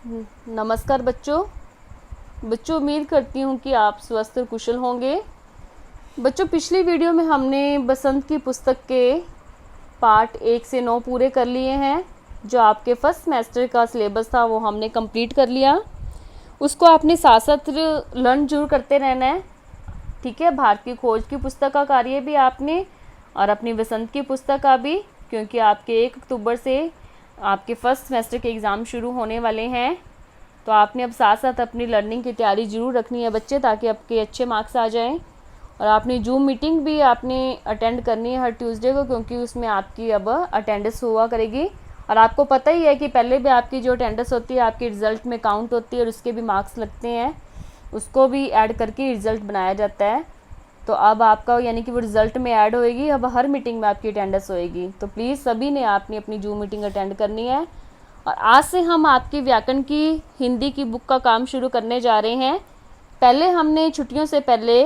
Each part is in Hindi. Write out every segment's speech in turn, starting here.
नमस्कार बच्चों उम्मीद करती हूँ कि आप स्वस्थ और कुशल होंगे। बच्चों, पिछली वीडियो में हमने बसंत की पुस्तक के पार्ट 1 से 9 पूरे कर लिए हैं। जो आपके फर्स्ट सेमेस्टर का सिलेबस था वो हमने कंप्लीट कर लिया। उसको आपने साथ साथ लर्न जरूर करते रहना है, ठीक है। भारत की खोज की पुस्तक का कार्य भी आपने और अपनी बसंत की पुस्तक का भी, क्योंकि आपके 1 अक्टूबर से आपके फर्स्ट सेमेस्टर के एग्ज़ाम शुरू होने वाले हैं। तो आपने अब साथ साथ अपनी लर्निंग की तैयारी ज़रूर रखनी है बच्चे, ताकि आपके अच्छे मार्क्स आ जाएं। और आपने जूम मीटिंग भी आपने अटेंड करनी है हर ट्यूसडे को, क्योंकि उसमें आपकी अब अटेंडेंस हुआ करेगी। और आपको पता ही है कि पहले भी आपकी जो अटेंडेंस होती है आपकी रिज़ल्ट में काउंट होती है और उसके भी मार्क्स लगते हैं, उसको भी ऐड करके रिज़ल्ट बनाया जाता है। तो अब आपका यानी कि वो रिज़ल्ट में ऐड होएगी, अब हर मीटिंग में आपकी अटेंडेंस होएगी। तो प्लीज़ सभी ने आपने अपनी जूम मीटिंग अटेंड करनी है। और आज से हम आपकी व्याकरण की हिंदी की बुक का काम शुरू करने जा रहे हैं। पहले हमने छुट्टियों से पहले,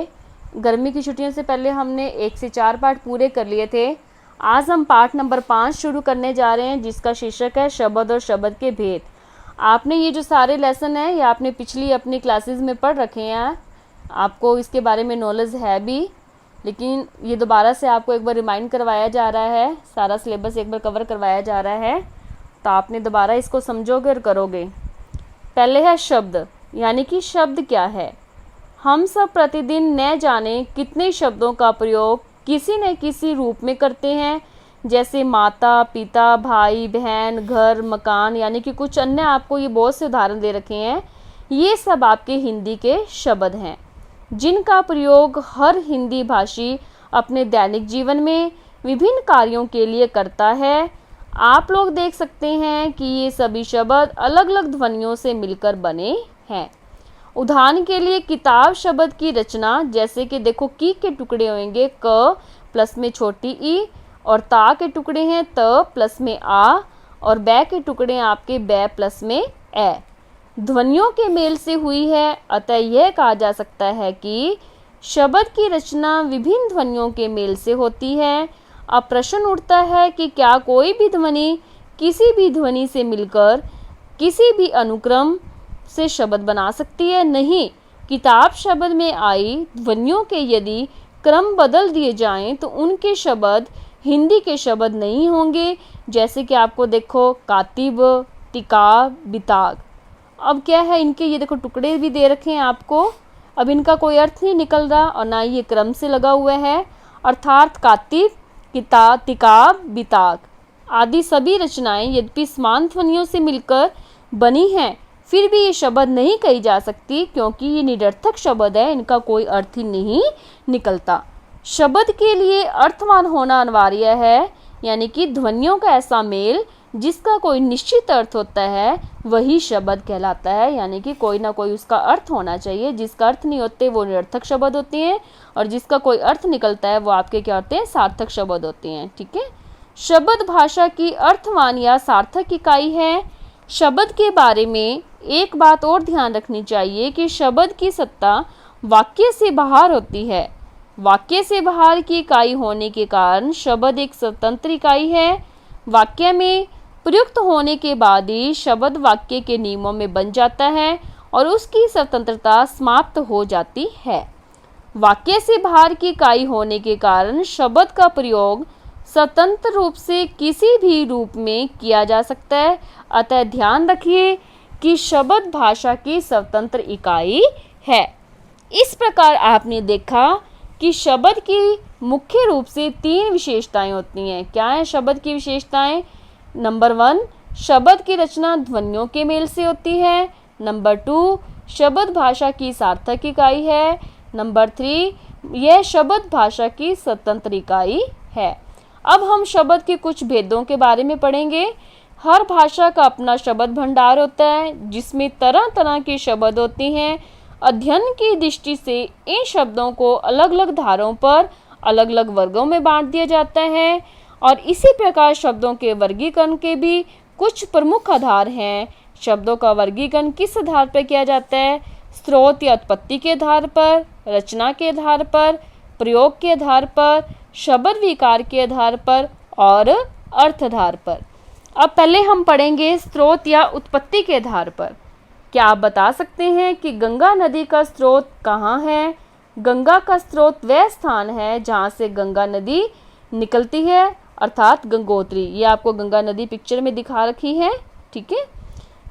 गर्मी की छुट्टियों से पहले हमने 1 से 4 पार्ट पूरे कर लिए थे। आज हम पार्ट नंबर 5 शुरू करने जा रहे हैं, जिसका शीर्षक है शब्द और शब्द के भेद। आपने ये जो सारे लेसन हैं ये आपने पिछली अपनी क्लासेस में पढ़ रखे हैं, आपको इसके बारे में नॉलेज है भी, लेकिन ये दोबारा से आपको एक बार रिमाइंड करवाया जा रहा है, सारा सिलेबस एक बार कवर करवाया जा रहा है। तो आपने दोबारा इसको समझोगे और करोगे। पहले है शब्द, यानी कि शब्द क्या है। हम सब प्रतिदिन न जाने कितने शब्दों का प्रयोग किसी न किसी रूप में करते हैं, जैसे माता, पिता, भाई, बहन, घर, मकान, यानी कि कुछ अन्य आपको ये बहुत से उदाहरण दे रखे हैं। ये सब आपके हिंदी के शब्द हैं, जिनका प्रयोग हर हिंदी भाषी अपने दैनिक जीवन में विभिन्न कार्यों के लिए करता है। आप लोग देख सकते हैं कि ये सभी शब्द अलग अलग ध्वनियों से मिलकर बने हैं। उदाहरण के लिए किताब शब्द की रचना, जैसे कि देखो की के टुकड़े होंगे क प्लस में छोटी ई, और ता के टुकड़े हैं त प्लस में आ, और बै के टुकड़े आपके बै प्लस में ए। ध्वनियों के मेल से हुई है, अतः यह कहा जा सकता है कि शब्द की रचना विभिन्न ध्वनियों के मेल से होती है। अब प्रश्न उठता है कि क्या कोई भी ध्वनि किसी भी ध्वनि से मिलकर किसी भी अनुक्रम से शब्द बना सकती है? नहीं। किताब शब्द में आई ध्वनियों के यदि क्रम बदल दिए जाएं तो उनके शब्द हिंदी के शब्द नहीं होंगे। जैसे कि आपको देखो कातिब, तिकाब, बिताग। अब क्या है, इनके ये देखो टुकड़े भी दे रखे हैं आपको। अब इनका कोई अर्थ नहीं निकल रहा और ना ये क्रम से लगा हुआ है। अर्थात कातिब, किताब, तिकाब, बिताग आदि सभी रचनाएं यद्यपि समान ध्वनियों से मिलकर बनी हैं, फिर भी ये शब्द नहीं कही जा सकती, क्योंकि ये निरर्थक शब्द है, इनका कोई अर्थ ही नहीं निकलता। शब्द के लिए अर्थवान होना अनिवार्य है, यानी कि ध्वनियों का ऐसा मेल जिसका कोई निश्चित अर्थ होता है वही शब्द कहलाता है। यानी कि कोई ना कोई उसका अर्थ होना चाहिए, जिसका अर्थ नहीं होते वो निरर्थक शब्द होते हैं, और जिसका कोई अर्थ निकलता है वो आपके क्या होते हैं, सार्थक शब्द होते हैं। ठीक है। शब्द भाषा की अर्थवान या सार्थक इकाई है। शब्द के बारे में एक बात और ध्यान रखनी चाहिए कि शब्द की सत्ता वाक्य से बाहर होती है। वाक्य से बाहर की इकाई होने के कारण शब्द एक स्वतंत्र इकाई है। वाक्य में प्रयुक्त होने के बाद ही शब्द वाक्य के नियमों में बन जाता है और उसकी स्वतंत्रता समाप्त हो जाती है। वाक्य से बाहर की इकाई होने के कारण शब्द का प्रयोग स्वतंत्र रूप से किसी भी रूप में किया जा सकता है। अतः ध्यान रखिए कि शब्द भाषा की स्वतंत्र इकाई है। इस प्रकार आपने देखा कि शब्द की मुख्य रूप से 3 विशेषताएं होती हैं। क्या है शब्द की विशेषताएं? नंबर 1, शब्द की रचना ध्वनियों के मेल से होती है। नंबर 2, शब्द भाषा की सार्थक इकाई है। नंबर 3, यह शब्द भाषा की स्वतंत्र इकाई है। अब हम शब्द के कुछ भेदों के बारे में पढ़ेंगे। हर भाषा का अपना शब्द भंडार होता है, जिसमें तरह तरह के शब्द होते हैं। अध्ययन की दृष्टि से इन शब्दों को अलग अलग धारों पर अलग अलग वर्गों में बांट दिया जाता है, और इसी प्रकार शब्दों के वर्गीकरण के भी कुछ प्रमुख आधार हैं। शब्दों का वर्गीकरण किस आधार पर किया जाता है? स्रोत या उत्पत्ति के आधार पर, रचना के आधार पर, प्रयोग के आधार पर, शब्द विकार के आधार पर और अर्थ आधार पर। अब पहले हम पढ़ेंगे स्रोत या उत्पत्ति के आधार पर। क्या आप बता सकते हैं कि गंगा नदी का स्रोत कहाँ है? गंगा का स्रोत वह स्थान है जहाँ से गंगा नदी निकलती है, अर्थात गंगोत्री। ये आपको गंगा नदी पिक्चर में दिखा रखी है, ठीक है।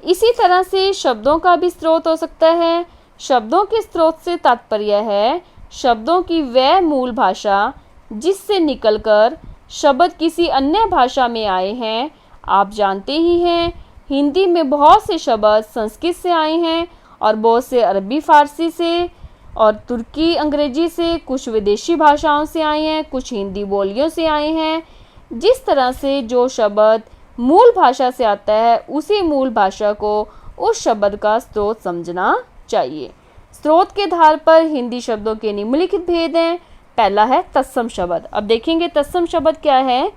इसी तरह से शब्दों का भी स्रोत हो सकता है। शब्दों के स्रोत से तात्पर्य है शब्दों की वह मूल भाषा जिससे निकलकर शब्द किसी अन्य भाषा में आए हैं। आप जानते ही हैं हिंदी में बहुत से शब्द संस्कृत से आए हैं और बहुत से अरबी फारसी से और तुर्की अंग्रेजी से, कुछ विदेशी भाषाओं से आए हैं, कुछ हिंदी बोलियों से आए हैं। जिस तरह से जो शब्द मूल भाषा से आता है उसी मूल भाषा को उस शब्द का स्रोत समझना चाहिए। स्रोत के आधार पर हिंदी शब्दों के निम्नलिखित भेद हैं। पहला है तत्सम शब्द। अब देखेंगे तत्सम शब्द क्या है।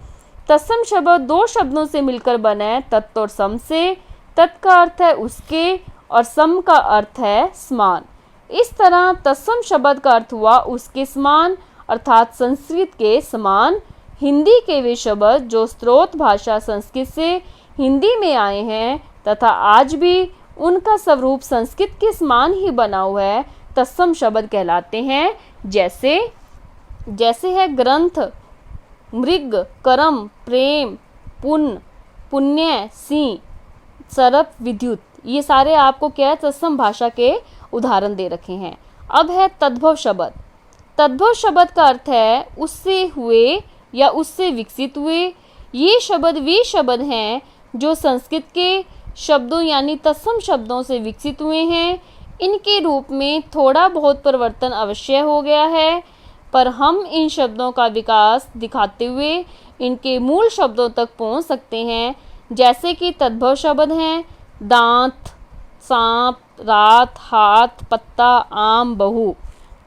तत्सम शब्द दो शब्दों से मिलकर बना है, तत् और सम से। तत् का अर्थ है उसके और सम का अर्थ है समान। इस तरह तत्सम शब्द का अर्थ हुआ उसके समान, अर्थात संस्कृत के समान। हिंदी के वे शब्द जो स्रोत भाषा संस्कृत से हिंदी में आए हैं तथा आज भी उनका स्वरूप संस्कृत के समान ही बना हुआ है, तत्सम शब्द कहलाते हैं। जैसे है ग्रंथ, मृग, करम, प्रेम, पुण्य, पुण्य, सिंह, सरप, विद्युत। ये सारे आपको क्या है तत्सम भाषा के उदाहरण दे रखे हैं। अब है तद्भव शब्द। तद्भव शब्द का अर्थ है उससे हुए या उससे विकसित हुए। ये शब्द वे शब्द हैं जो संस्कृत के शब्दों यानी तत्सम शब्दों से विकसित हुए हैं। इनके रूप में थोड़ा बहुत परिवर्तन अवश्य हो गया है, पर हम इन शब्दों का विकास दिखाते हुए इनके मूल शब्दों तक पहुंच सकते हैं। जैसे कि तद्भव शब्द हैं दांत, सांप, रात, हाथ, पत्ता, आम, बहू,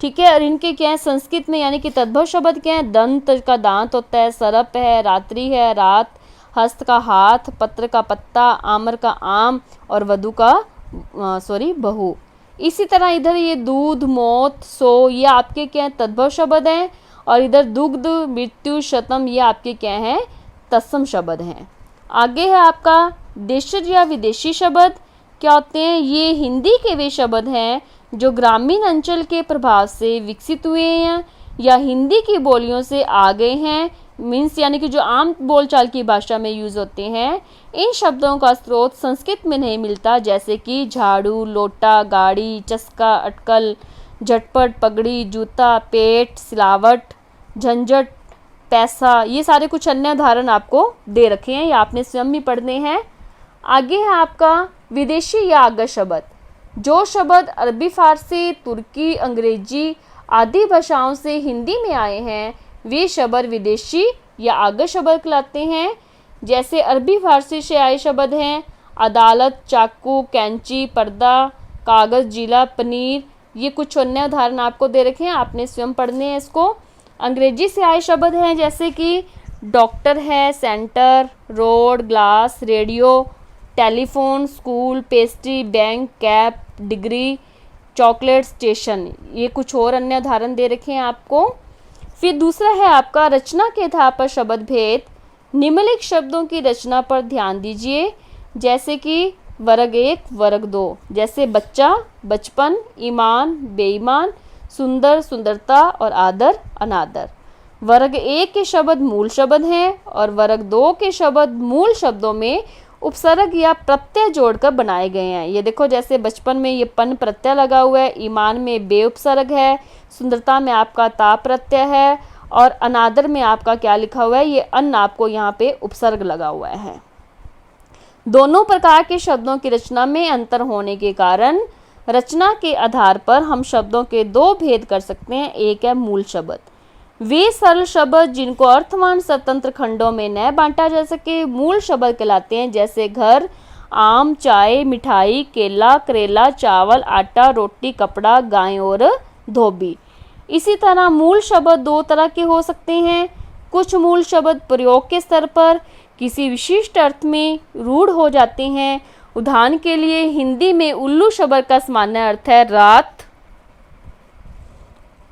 ठीक है। और इनके क्या है संस्कृत में यानी कि तद्भव शब्द क्या है, दंत का दांत होता है, सरप है, रात्रि है, रात, हस्त का हाथ, पत्र का पत्ता, आमर का आम और वधु का बहू। इसी तरह इधर ये दूध, मौत, सो ये आपके क्या है तद्भव शब्द हैं और इधर दुग्ध, मृत्यु, शतम ये आपके क्या हैं तत्सम शब्द हैं। आगे है आपका देशज या विदेशी शब्द। क्या होते हैं? ये हिंदी के वे शब्द हैं जो ग्रामीण अंचल के प्रभाव से विकसित हुए हैं या हिंदी की बोलियों से आ गए हैं, मीन्स यानी कि जो आम बोलचाल की भाषा में यूज़ होते हैं। इन शब्दों का स्रोत संस्कृत में नहीं मिलता, जैसे कि झाड़ू, लोटा, गाड़ी, चस्का, अटकल, झटपट, पगड़ी, जूता, पेट, सिलावट, झंझट, पैसा, ये सारे कुछ अन्य उदाहरण आपको दे रखे हैं या आपने स्वयं भी पढ़ने हैं। आगे है आपका विदेशी या आगत शब्द। जो शब्द अरबी, फारसी, तुर्की, अंग्रेजी आदि भाषाओं से हिंदी में आए हैं वे शब्द विदेशी या आगत शब्द कहलाते हैं। जैसे अरबी फारसी से आए शब्द हैं अदालत, चाकू, कैंची, पर्दा, कागज़, जिला, पनीर, ये कुछ अन्य उदाहरण आपको दे रखे हैं, आपने स्वयं पढ़ने हैं इसको। अंग्रेजी से आए शब्द हैं जैसे कि डॉक्टर है, centre, road, glass, radio, telephone, school, pastry, bank, cap, degree, chocolate, station, ये कुछ और अन्य उदाहरण दे रखे हैं आपको। फिर दूसरा है आपका रचना के आधार पर शब्द भेद। निम्नलिखित शब्दों की रचना पर ध्यान दीजिए, जैसे कि वर्ग 1, वर्ग 2, जैसे बच्चा, बचपन, ईमान, बेईमान, सुंदर, सुंदरता और आदर, अनादर। वर्ग 1 के शब्द मूल शब्द हैं और वर्ग 2 के शब्द मूल शब्दों में उपसर्ग या प्रत्यय जोड़कर बनाए गए हैं। ये देखो जैसे बचपन में ये पन प्रत्यय लगा हुआ है, ईमान में बे उपसर्ग है, सुंदरता में आपका ता प्रत्यय है और अनादर में आपका क्या लिखा हुआ है, ये अन्न आपको यहाँ पे उपसर्ग लगा हुआ है। दोनों प्रकार के शब्दों की रचना में अंतर होने के कारण रचना के आधार पर हम शब्दों के दो भेद कर सकते हैं। एक है मूल शब्द, वे सरल शब्द जिनको अर्थवान स्वतंत्र खंडों में न बांटा जा सके मूल शब्द कहलाते हैं, जैसे घर, आम, चाय, मिठाई, केला, करेला, चावल, आटा, रोटी, कपड़ा, गाय और धोबी। इसी तरह मूल शब्द दो तरह के हो सकते हैं। कुछ मूल शब्द प्रयोग के स्तर पर किसी विशिष्ट अर्थ में रूढ़ हो जाते हैं। उदाहरण के लिए हिंदी में उल्लू शब्द का सामान्य अर्थ है रात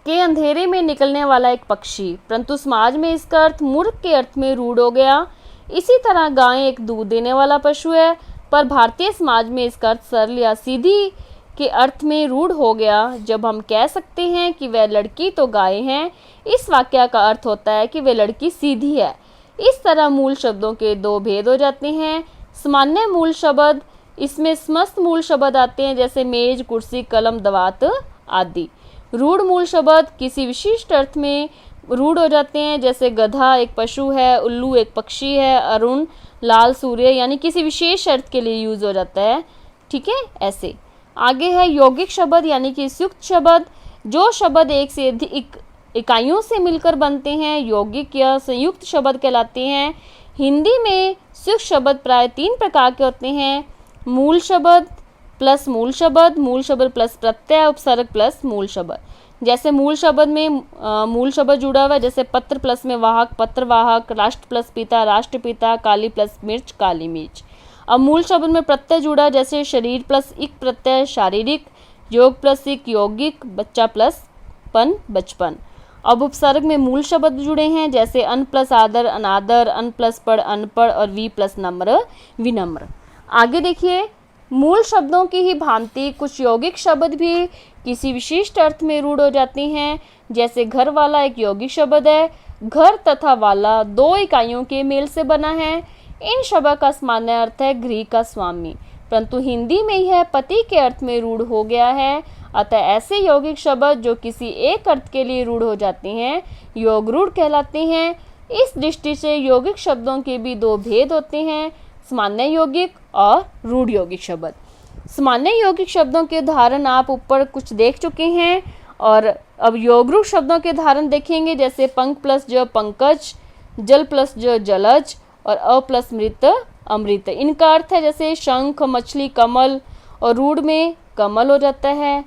के अंधेरे में निकलने वाला एक पक्षी, परंतु समाज में इसका अर्थ मूर्ख के अर्थ में रूढ़ हो गया। इसी तरह गाय एक दूध देने वाला पशु है, पर भारतीय समाज में इसका अर्थ सरल या सीधी के अर्थ में रूढ़ हो गया। जब हम कह सकते हैं कि वह लड़की तो गाय है, इस वाक्य का अर्थ होता है कि वह लड़की सीधी है। इस तरह मूल शब्दों के दो भेद हो जाते हैं। सामान्य मूल शब्द, इसमें समस्त मूल शब्द आते हैं जैसे मेज, कुर्सी, कलम, दवात आदि। रूढ़ मूल शब्द किसी विशिष्ट अर्थ में रूढ़ हो जाते हैं, जैसे गधा एक पशु है, उल्लू एक पक्षी है, अरुण लाल सूर्य, यानी किसी विशेष अर्थ के लिए यूज हो जाता है। ठीक है, ऐसे। आगे है यौगिक शब्द यानी कि संयुक्त शब्द। जो शब्द एक से अधिक इकाइयों से मिलकर बनते हैं यौगिक या संयुक्त शब्द कहलाते हैं। हिंदी में संयुक्त शब्द प्राय 3 प्रकार के होते हैं: मूल शब्द प्लस मूल शब्द प्लस प्रत्यय, उपसर्ग प्लस मूल शब्द। जैसे मूल शब्द में मूल शब्द जुड़ा हुआ है, जैसे पत्र प्लस में वाहक, पत्रवाहक, राष्ट्र प्लस पिता, राष्ट्रपिता, काली प्लस मिर्च, काली मिर्च। अब मूल शब्द में प्रत्यय जुड़ा, जैसे शरीर प्लस इक प्रत्यय, शारीरिक, योग प्लस इक, यौगिक, बच्चा प्लस पन, बचपन। अब उपसर्ग में मूल शब्द जुड़े हैं, जैसे अन प्लस आदर, अनादर, अन प्लस पढ़, अनपढ़, और वी प्लस नम्र, विनम्र। आगे देखिए, मूल शब्दों की ही भांति कुछ यौगिक शब्द भी किसी विशिष्ट अर्थ में रूढ़ हो जाते हैं। जैसे घर वाला एक यौगिक शब्द है। घर तथा वाला 2 इकाइयों के मेल से बना है। इन शब्द का सामान्य अर्थ है गृह का स्वामी, परंतु हिंदी में यह पति के अर्थ में रूढ़ हो गया है। अतः ऐसे यौगिक शब्द जो किसी एक अर्थ के लिए रूढ़ हो जाते हैं योग रूढ़ कहलाते हैं। इस दृष्टि से यौगिक शब्दों के भी 2 भेद होते हैं: सामान्य यौगिक और रूढ़ यौगिक शब्द। सामान्य यौगिक शब्दों के उदाहरण आप ऊपर कुछ देख चुके हैं, और अब योगरूढ़ शब्दों के उदाहरण देखेंगे, जैसे पंख प्लस ज पंकज, जल प्लस ज जलज, और अ प्लस मृत अमृत। इनका अर्थ है जैसे शंख, मछली, कमल, और रूढ़ में कमल हो जाता है।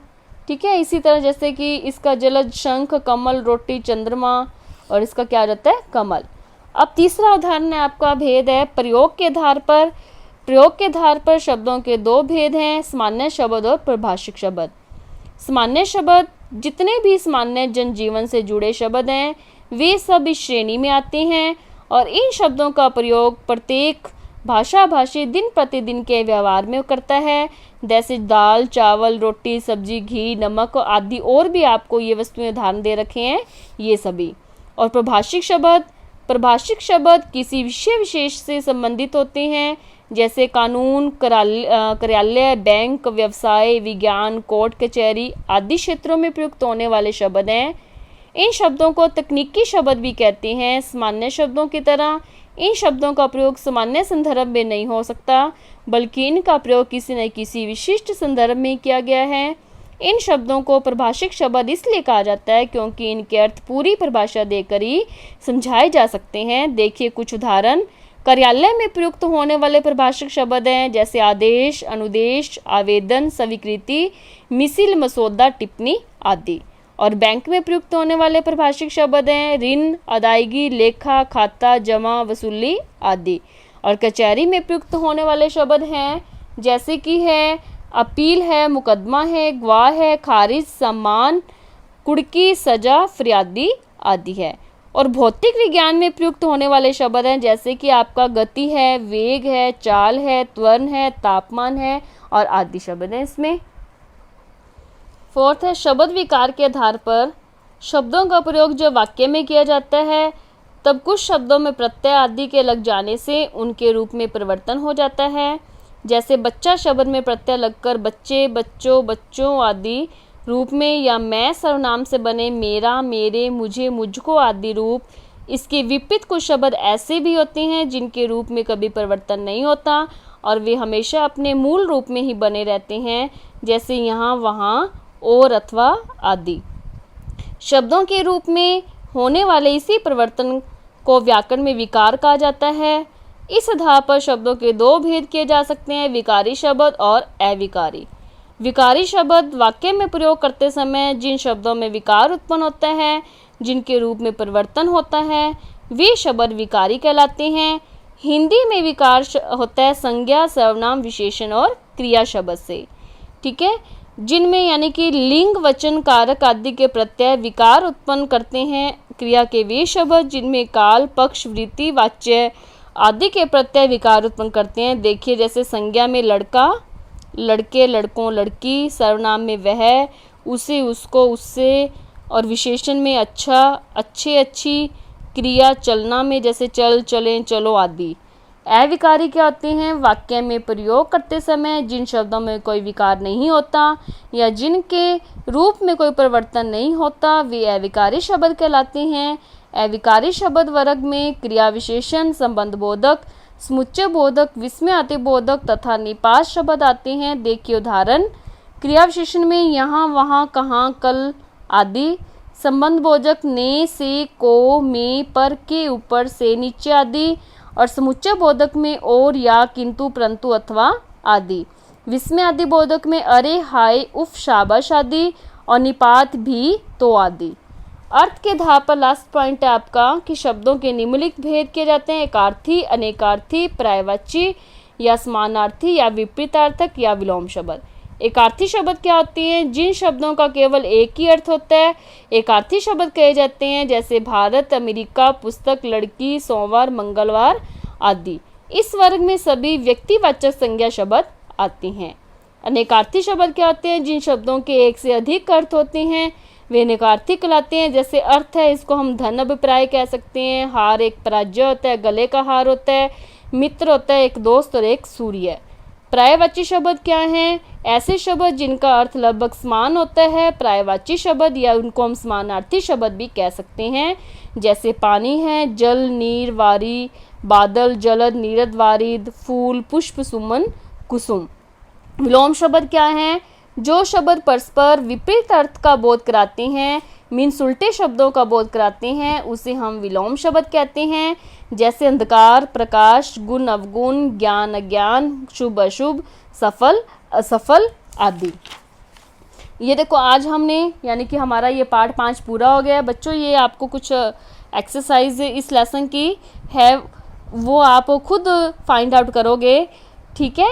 ठीक है, इसी तरह जैसे कि इसका जलज शंख, कमल, रोटी, चंद्रमा, और इसका क्या हो जाता है, कमल। अब तीसरा उदाहरण है आपका भेद है प्रयोग के आधार पर। प्रयोग के आधार पर शब्दों के 2 भेद हैं: सामान्य शब्द और परिभाषिक शब्द। सामान्य शब्द जितने भी सामान्य जनजीवन से जुड़े शब्द हैं वे सब इस श्रेणी में आते हैं, और इन शब्दों का प्रयोग प्रत्येक भाषाभाषी दिन प्रतिदिन के व्यवहार में करता है, जैसे दाल, चावल, रोटी, सब्जी, घी, नमक आदि। और भी आपको ये वस्तुएं उदाहरण दे रखे हैं ये सभी। और परिभाषिक शब्द किसी विषय विशेष से संबंधित होते हैं, जैसे कानून, कार्यालय, बैंक, व्यवसाय, विज्ञान, कोर्ट कचहरी आदि क्षेत्रों में प्रयुक्त होने वाले शब्द हैं। इन शब्दों को तकनीकी शब्द भी कहते हैं। सामान्य शब्दों की तरह इन शब्दों का प्रयोग सामान्य संदर्भ में नहीं हो सकता, बल्कि इनका प्रयोग किसी न किसी विशिष्ट संदर्भ में किया गया है। इन शब्दों को परिभाषिक शब्द इसलिए कहा जाता है क्योंकि इनके अर्थ पूरी परिभाषा देकर ही समझाए जा सकते हैं। देखिए कुछ उदाहरण। कार्यालय में प्रयुक्त होने वाले परिभाषिक शब्द हैं, जैसे आदेश, अनुदेश, आवेदन, स्वीकृति, मिसिल, मसौदा, टिप्पणी आदि। और बैंक में प्रयुक्त होने वाले परिभाषिक शब्द हैं ऋण, अदायगी, लेखा, खाता, जमा, वसूली आदि। और कचहरी में प्रयुक्त होने वाले शब्द हैं जैसे कि है अपील है, मुकदमा है, गवाह है, खारिज, सम्मान, कुड़की, सजा, फरियादी आदि है। और भौतिक विज्ञान में प्रयुक्त होने वाले शब्द हैं जैसे कि आपका गति है, वेग है, चाल है, त्वरण है, तापमान है, और आदि शब्द हैं इसमें। 4th है शब्द विकार के आधार पर शब्दों का प्रयोग जब वाक्य में किया जाता है तब कुछ शब्दों में प्रत्यय आदि के लग जाने से उनके रूप में परिवर्तन हो जाता है। जैसे बच्चा शब्द में प्रत्यय लगकर बच्चे, बच्चों, बच्चों आदि रूप में, या मैं सर्वनाम से बने मेरा, मेरे, मुझे, मुझको आदि रूप। इसके विपरीत कुछ शब्द ऐसे भी होते हैं जिनके रूप में कभी परिवर्तन नहीं होता और वे हमेशा अपने मूल रूप में ही बने रहते हैं, जैसे यहाँ, वहाँ, और, अथवा आदि। शब्दों के रूप में होने वाले इसी परिवर्तन को व्याकरण में विकार कहा जाता है। इस आधार पर शब्दों के 2 भेद किए जा सकते हैं: विकारी शब्द और अविकारी। विकारी शब्द वाक्य में प्रयोग करते समय जिन शब्दों में विकार उत्पन्न होता है, जिनके रूप में परिवर्तन होता है, वे शब्द विकारी कहलाते हैं। हिंदी में विकार होता है संज्ञा, सर्वनाम, विशेषण और क्रिया शब्द से। ठीक है, जिनमें यानी कि लिंग, वचन, कारक आदि के प्रत्यय विकार उत्पन्न करते हैं। क्रिया के वे शब्द जिनमें काल, पक्ष, वृत्ति, वाच्य आदि के प्रत्यय विकार उत्पन्न करते हैं। देखिए जैसे संज्ञा में लड़का, लड़के, लड़कों, लड़की, सर्वनाम में वह, उसे, उसको, उससे, और विशेषण में अच्छा, अच्छे, अच्छी, क्रिया चलना में जैसे चल, चलें, चलो आदि। अविकारी क्या होते हैं? वाक्य में प्रयोग करते समय जिन शब्दों में कोई विकार नहीं होता या जिनके रूप में कोई परिवर्तन नहीं होता वे अविकारी शब्द कहलाते हैं। अविकारी शब्द वर्ग में क्रिया विशेषण, संबंध बोधक, समुच्चय बोधक, विस्मयादि बोधक तथा निपात शब्द आते हैं। देखिए उदाहरण, क्रिया विशेषण में यहाँ, वहाँ, कहाँ, कल आदि। संबंध बोधक ने, से, को, में, पर, के, ऊपर, से, नीचे आदि। और समुच्चय बोधक में और, या, किंतु, परंतु, अथवा आदि। विस्मयादि बोधक में अरे, हाय, उफ, शाबाश आदि। और निपात भी, तो आदि। अर्थ के आधार पर लास्ट पॉइंट है आपका कि शब्दों के निम्नलिखित भेद किए जाते हैं: एकार्थी, अनेकार्थी, पर्यायवाची या समानार्थी या विपरीतार्थक या विलोम शब्द। एकार्थी शब्द क्या होती हैं? जिन शब्दों का केवल एक ही अर्थ होता है एकार्थी शब्द कहे जाते हैं, जैसे भारत, अमेरिका, पुस्तक, लड़की, सोमवार, मंगलवार आदि। इस वर्ग में सभी व्यक्तिवाचक संज्ञा शब्द आते हैं। अनेकार्थी शब्द क्या होते हैं? जिन शब्दों के एक से अधिक अर्थ होते हैं वे अनेकार्थी कहलाते हैं। जैसे अर्थ है, इसको हम धन अभिप्राय कह सकते हैं। हार एक पराजय होता है, गले का हार होता है। मित्र होता है एक दोस्त और एक सूर्य। पर्यायवाची शब्द क्या हैं? ऐसे शब्द जिनका अर्थ लगभग समान होता है। पर्यायवाची शब्द या उनको हम समानार्थी शब्द भी कह सकते हैं। जैसे पानी है, जल, नीर, वारी, बादल, जलद, नीरद, वारिद, फूल, पुष्प, सुमन, कुसुम। विलोम शब्द क्या हैं? जो शब्द परस्पर विपरीत अर्थ का बोध कराते हैं, मीन्स उल्टे शब्दों का बोध कराते हैं, उसे हम विलोम शब्द कहते हैं। जैसे अंधकार, प्रकाश, गुण, अवगुण, ज्ञान, अज्ञान, शुभ, अशुभ, सफल, असफल आदि। ये देखो आज हमने यानी कि हमारा ये पार्ट 5 पूरा हो गया है। बच्चों ये आपको कुछ एक्सरसाइज इस लेसन की है वो आप खुद फाइंड आउट करोगे, ठीक है।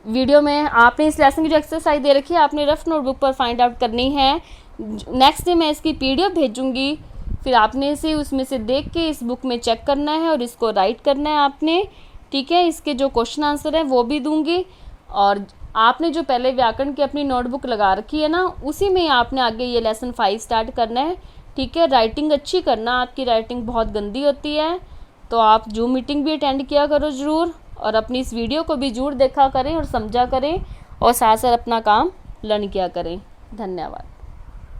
वीडियो में आपने इस लेसन की जो एक्सरसाइज दे रखी है आपने रफ नोटबुक पर फाइंड आउट करनी है। नेक्स्ट डे मैं इसकी PDF भेजूंगी, फिर आपने इसे उसमें से देख के इस बुक में चेक करना है और इसको राइट करना है आपने, ठीक है। इसके जो क्वेश्चन आंसर है वो भी दूंगी और आपने जो पहले व्याकरण की अपनी नोटबुक लगा रखी है ना उसी में आपने आगे ये लेसन 5 स्टार्ट करना है, ठीक है। राइटिंग अच्छी करना, आपकी राइटिंग बहुत गंदी होती है, तो आप जूम मीटिंग भी अटेंड किया करो ज़रूर और अपनी इस वीडियो को भी जरूर देखा करें और समझा करें और साथ साथ अपना काम लर्न किया करें। धन्यवाद।